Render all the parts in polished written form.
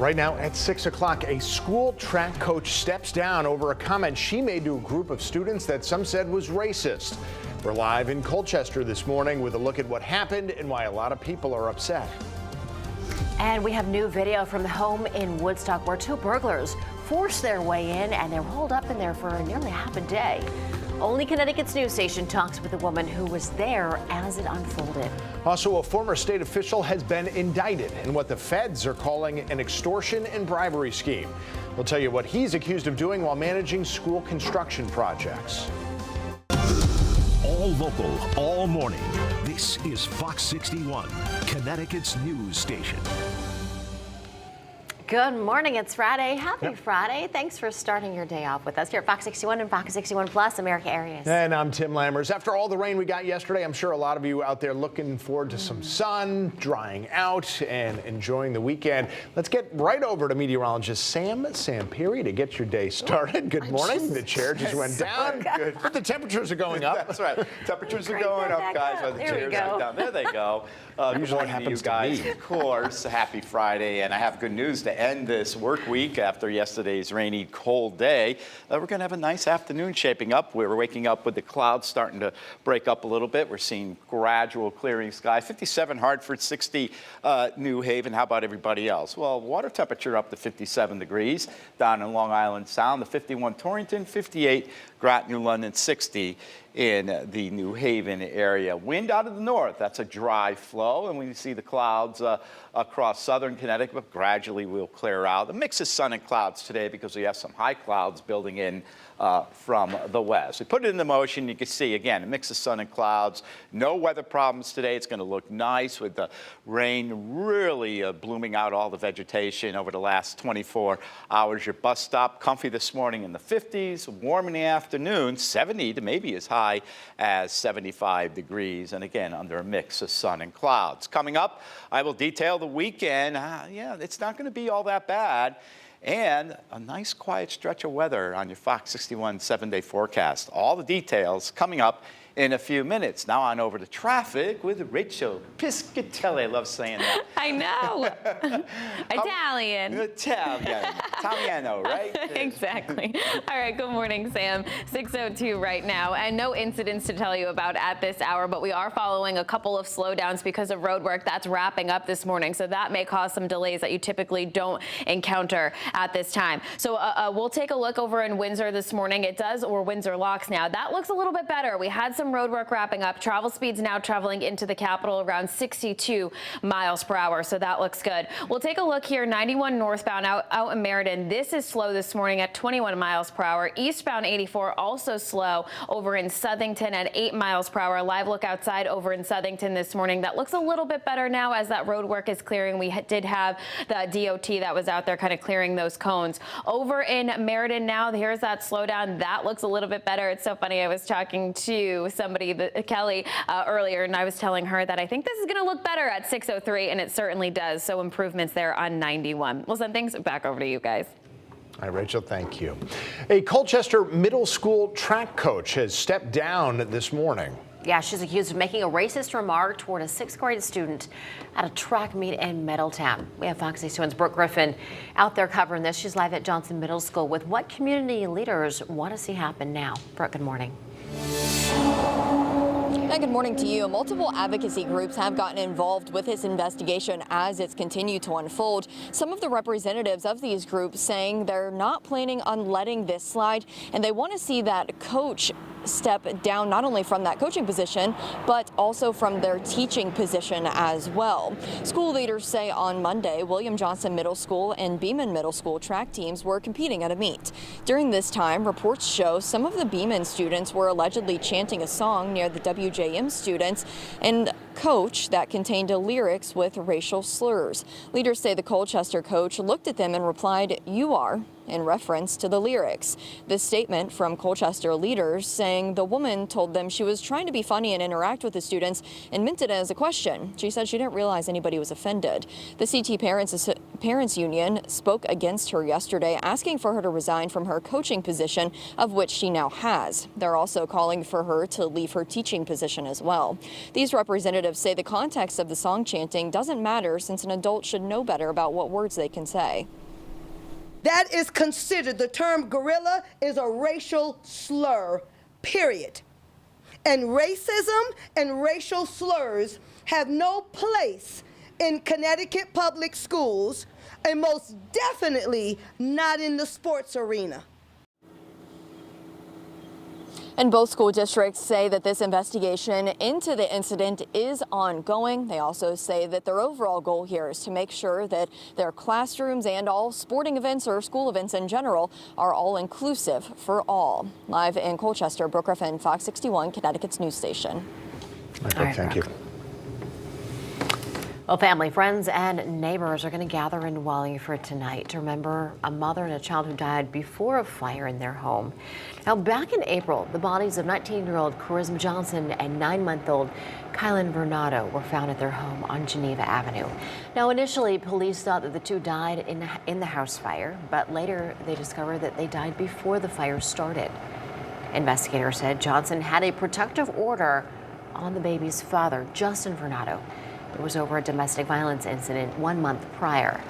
Right now at 6 o'clock, a school track coach steps down over a comment she made to a group of students that some said was racist. We're live in Colchester this morning with a look at what happened and why a lot of people are upset. And we have new video from the home in Woodstock where two burglars forced their way in and they were holed up in there for nearly half a day. Only Connecticut's news station talks with a woman who was there as it unfolded. Also, a former state official has been indicted in what the feds are calling an extortion and bribery scheme. We'll tell you what he's accused of doing while managing school construction projects. All local, all morning. This is Fox 61, Connecticut's news station. Good morning. It's Friday. Happy Friday. Thanks for starting your day off with us here at Fox 61 and Fox 61 Plus, America Areas. And I'm Tim Lammers. After all the rain we got yesterday, I'm sure a lot of you out there looking forward to some sun, drying out, and enjoying the weekend. Let's get right over to meteorologist Sam Samperi to get your day started. Good morning. The chair just went down. Good. But the temperatures are going up. That's right. Temperatures are going up, guys. While the chairs are down. There they go. Usually happens to you guys, to me. of course. Happy Friday, and I have good news to end this work week after yesterday's rainy, cold day. We're going to have a nice afternoon shaping up. We're waking up with the clouds starting to break up a little bit. We're seeing gradual clearing sky. 57 Hartford, 60 New Haven. How about everybody else? Well, water temperature up to 57 degrees down in Long Island Sound. The 51 Torrington, 58 Groton, New London, 60 in the New Haven area. Wind out of the north. That's a dry flow, and we see the clouds across southern Connecticut, but gradually will clear out. The mix of sun and clouds today because we have some high clouds building in from the west. We put it into motion. You can see, again, a mix of sun and clouds. No weather problems today. It's going to look nice with the rain really blooming out all the vegetation over the last 24 hours. Your bus stop comfy this morning in the 50s, warm in the afternoon, 70 to maybe as high as 75 degrees. And again, under a mix of sun and clouds. Coming up, I will detail the weekend. Yeah, it's not going to be all that bad. And a nice quiet stretch of weather on your Fox 61 7-day forecast. All the details coming up in a few minutes. Now on over to traffic with Rachel Piscatelli. I love saying that. I know. Italian. Italiano, right? Exactly. All right, good morning, Sam. 6:02 right now, and no incidents to tell you about at this hour, but we are following a couple of slowdowns because of road work that's wrapping up this morning, so that may cause some delays that you typically don't encounter at this time. So we'll take a look over in Windsor this morning. It does, or Windsor Locks now. That looks a little bit better. We had some road work wrapping up. Travel speeds now traveling into the capital around 62 miles per hour, so that looks good. We'll take a look here. 91 northbound out in Meriden. This is slow this morning at 21 miles per hour. Eastbound 84 also slow over in Southington at 8 miles per hour. Live look outside over in Southington this morning. That looks a little bit better now as that road work is clearing. We did have the DOT that was out there kind of clearing those cones. Over in Meriden now, here's that slowdown. That looks a little bit better. It's so funny. I was talking to somebody, Kelly, earlier, and I was telling her that I think this is going to look better at 6:03, and it certainly does. So improvements there on 91. We'll send things back over to you guys. All right, Rachel, thank you. A Colchester middle school track coach has stepped down this morning. Yeah, she's accused of making a racist remark toward a 6th grade student at a track meet in Middletown. We have Fox 61's Brooke Griffin out there covering this. She's live at Johnson Middle School with what community leaders want to see happen now. Brooke, good morning. And good morning to you. Multiple advocacy groups have gotten involved with this investigation as it's continued to unfold. Some of the representatives of these groups saying they're not planning on letting this slide, and they want to see that coach step down not only from that coaching position, but also from their teaching position as well. School leaders say on Monday, William Johnson Middle School and Beeman Middle School track teams were competing at a meet. During this time, reports show some of the Beeman students were allegedly chanting a song near the WJM students and coach that contained lyrics with racial slurs. Leaders say the Colchester coach looked at them and replied, "You are." in reference to the lyrics. This statement from Colchester leaders saying the woman told them she was trying to be funny and interact with the students and meant it as a question. She said she didn't realize anybody was offended. The CT Parents Union spoke against her yesterday, asking for her to resign from her coaching position, of which she now has. They're also calling for her to leave her teaching position as well. These representatives say the context of the song chanting doesn't matter, since an adult should know better about what words they can say. That is considered, the term gorilla is a racial slur, period. And racism and racial slurs have no place in Connecticut public schools, and most definitely not in the sports arena. And both school districts say that this investigation into the incident is ongoing. They also say that their overall goal here is to make sure that their classrooms and all sporting events or school events in general are all inclusive for all. Live in Colchester, Brooke Griffin, Fox 61, Connecticut's news station. Okay, thank you. Well, family, friends, and neighbors are going to gather in Wallingford tonight to remember a mother and a child who died before a fire in their home. Now, back in April, the bodies of 19-year-old Charisma Johnson and 9-month-old Kylan Bernardo were found at their home on Geneva Avenue. Now, initially, police thought that the two died in the house fire, but later they discovered that they died before the fire started. Investigators said Johnson had a protective order on the baby's father, Justin Bernardo. It was over a domestic violence incident 1 month prior.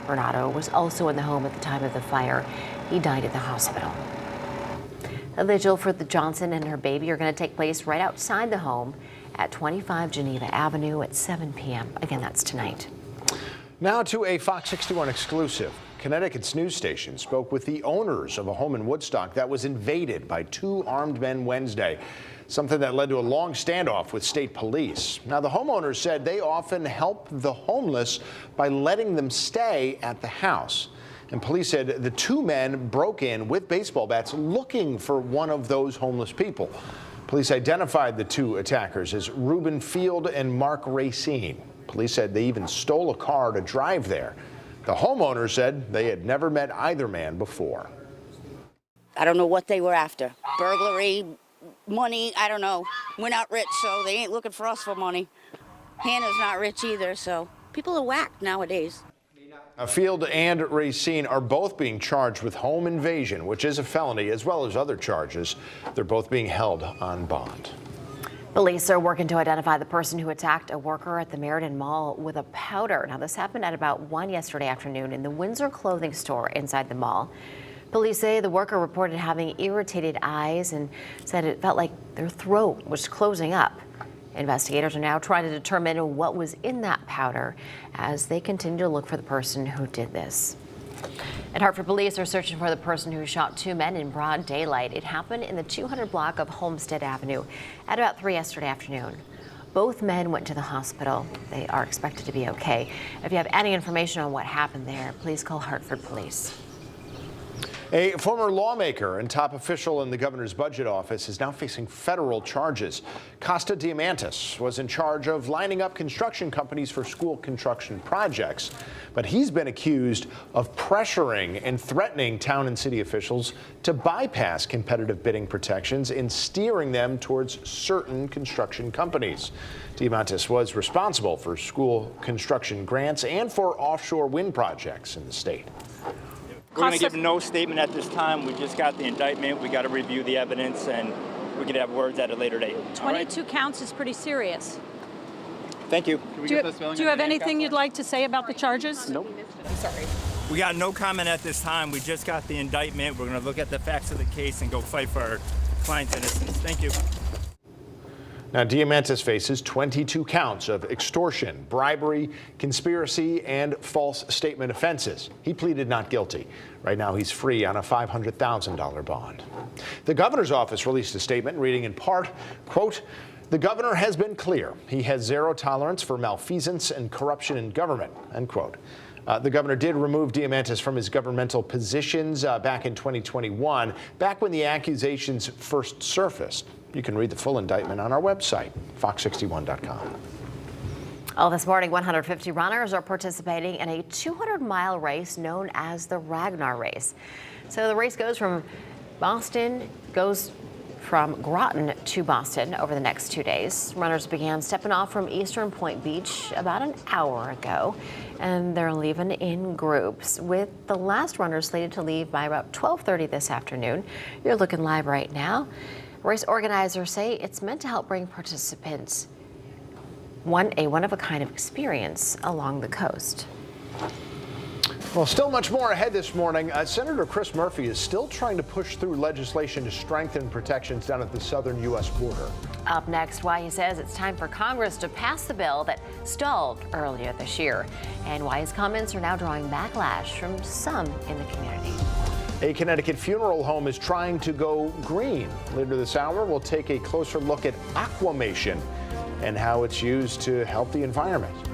Bernardo was also in the home at the time of the fire. He died at the hospital. A vigil for the Johnson and her baby are going to take place right outside the home at 25 Geneva Avenue at 7 p.m. Again, that's tonight. Now to a Fox 61 exclusive. Connecticut's news station spoke with the owners of a home in Woodstock that was invaded by 2 armed men Wednesday, something that led to a long standoff with state police. Now, the homeowners said they often help the homeless by letting them stay at the house. And police said the 2 men broke in with baseball bats looking for one of those homeless people. Police identified the 2 attackers as Reuben Field and Mark Racine. Police said they even stole a car to drive there. The homeowners said they had never met either man before. I don't know what they were after. Burglary, money, I don't know. We're not rich, so they ain't looking for us for money. Hannah's not rich either, so people are whacked nowadays. Field and Racine are both being charged with home invasion, which is a felony, as well as other charges. They're both being held on bond. Police are working to identify the person who attacked a worker at the Meriden Mall with a powder. Now, this happened at about 1 yesterday afternoon in the Windsor clothing store inside the mall. Police say the worker reported having irritated eyes and said it felt like their throat was closing up. Investigators are now trying to determine what was in that powder as they continue to look for the person who did this. At Hartford, police are searching for the person who shot 2 men in broad daylight. It happened in the 200 block of Homestead Avenue at about 3 yesterday afternoon. Both men went to the hospital. They are expected to be okay. If you have any information on what happened there, please call Hartford Police. A former lawmaker and top official in the governor's budget office is now facing federal charges. Costa Diamantis was in charge of lining up construction companies for school construction projects, but he's been accused of pressuring and threatening town and city officials to bypass competitive bidding protections and steering them towards certain construction companies. Diamantis was responsible for school construction grants and for offshore wind projects in the state. We're going to give no statement at this time. We just got the indictment. We got to review the evidence, and we could have words at a later date. 22 counts is pretty serious. Thank you. Do you have anything you'd like to say about the charges? Nope. I'm sorry. We got no comment at this time. We just got the indictment. We're going to look at the facts of the case and go fight for our client's innocence. Thank you. Now, Diamantis faces 22 counts of extortion, bribery, conspiracy, and false statement offenses. He pleaded not guilty. Right now, he's free on a $500,000 bond. The governor's office released a statement reading in part, quote, "The governor has been clear. He has zero tolerance for malfeasance and corruption in government," end quote. The governor did remove Diamantis from his governmental positions back in 2021, back when the accusations first surfaced. You can read the full indictment on our website, fox61.com. Well, this morning, 150 runners are participating in a 200-mile race known as the Ragnar Race. So the race goes from Groton to Boston over the next 2 days. Runners began stepping off from Eastern Point Beach about an hour ago, and they're leaving in groups, with the last runner slated to leave by about 12:30 this afternoon. You're looking live right now. Race organizers say it's meant to help bring participants a one-of-a-kind of experience along the coast. Well, still much more ahead this morning. Senator Chris Murphy is still trying to push through legislation to strengthen protections down at the southern U.S. border. Up next, why he says it's time for Congress to pass the bill that stalled earlier this year, and why his comments are now drawing backlash from some in the community. A Connecticut funeral home is trying to go green. Later this hour, we'll take a closer look at aquamation and how it's used to help the environment.